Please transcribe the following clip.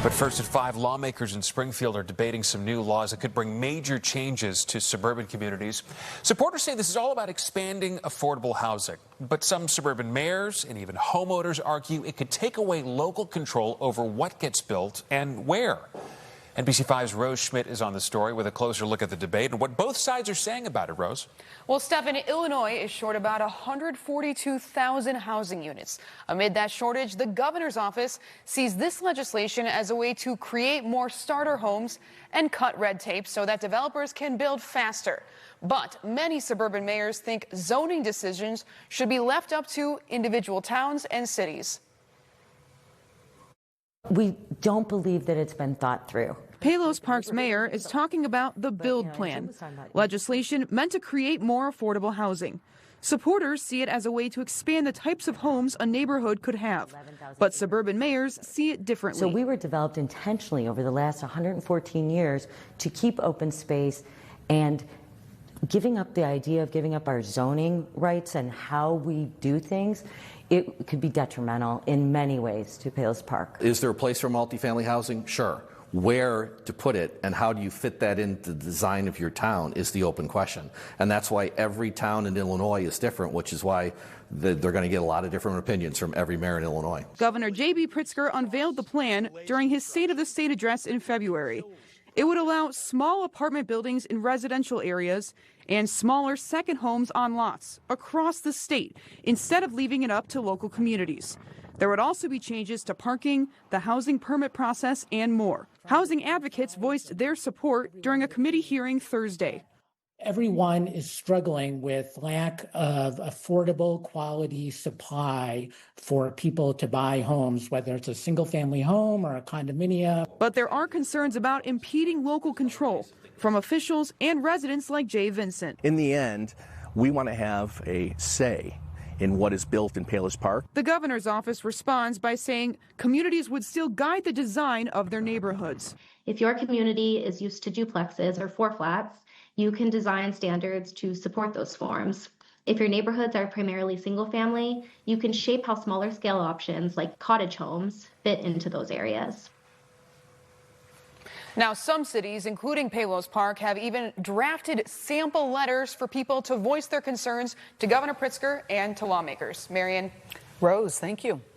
But first at 5, lawmakers in Springfield are debating some new laws that could bring major changes to suburban communities. Supporters say this is all about expanding affordable housing. But some suburban mayors and even homeowners argue it could take away local control over what gets built and where. NBC5's Rose Schmidt is on the story with a closer look at the debate and what both sides are saying about it, Rose. Well, Stephen, Illinois is short about 142,000 housing units. Amid that shortage, the governor's office sees this legislation as a way to create more starter homes and cut red tape so that developers can build faster. But many suburban mayors think zoning decisions should be left up to individual towns and cities. We don't believe that it's been thought through. Palos Park's mayor is talking about the build plan, legislation meant to create more affordable housing. Supporters see it as a way to expand the types of homes a neighborhood could have, but suburban mayors see it differently. So we were developed intentionally over the last 114 years to keep open space, and giving up the idea of giving up our zoning rights and how we do things, it could be detrimental in many ways to Palos Park. Is there a place for multifamily housing? Sure. Where to put it and how do you fit that into the design of your town is the open question. And that's why every town in Illinois is different, which is why they're going to get a lot of different opinions from every mayor in Illinois. Governor J.B. Pritzker unveiled the plan during his State of the State address in February. It would allow small apartment buildings in residential areas and smaller second homes on lots across the state instead of leaving it up to local communities. There would also be changes to parking, the housing permit process, and more. Housing advocates voiced their support during a committee hearing Thursday. Everyone is struggling with lack of affordable quality supply for people to buy homes, whether it's a single family home or a condominium. But there are concerns about impeding local control from officials and residents like Jay Vincent. In the end, we want to have a say in what is built in Palos Park. The governor's office responds by saying communities would still guide the design of their neighborhoods. If your community is used to duplexes or four flats, you can design standards to support those forms. If your neighborhoods are primarily single family, you can shape how smaller scale options like cottage homes fit into those areas. Now, some cities, including Palos Park, have even drafted sample letters for people to voice their concerns to Governor Pritzker and to lawmakers. Marion. Rose, thank you.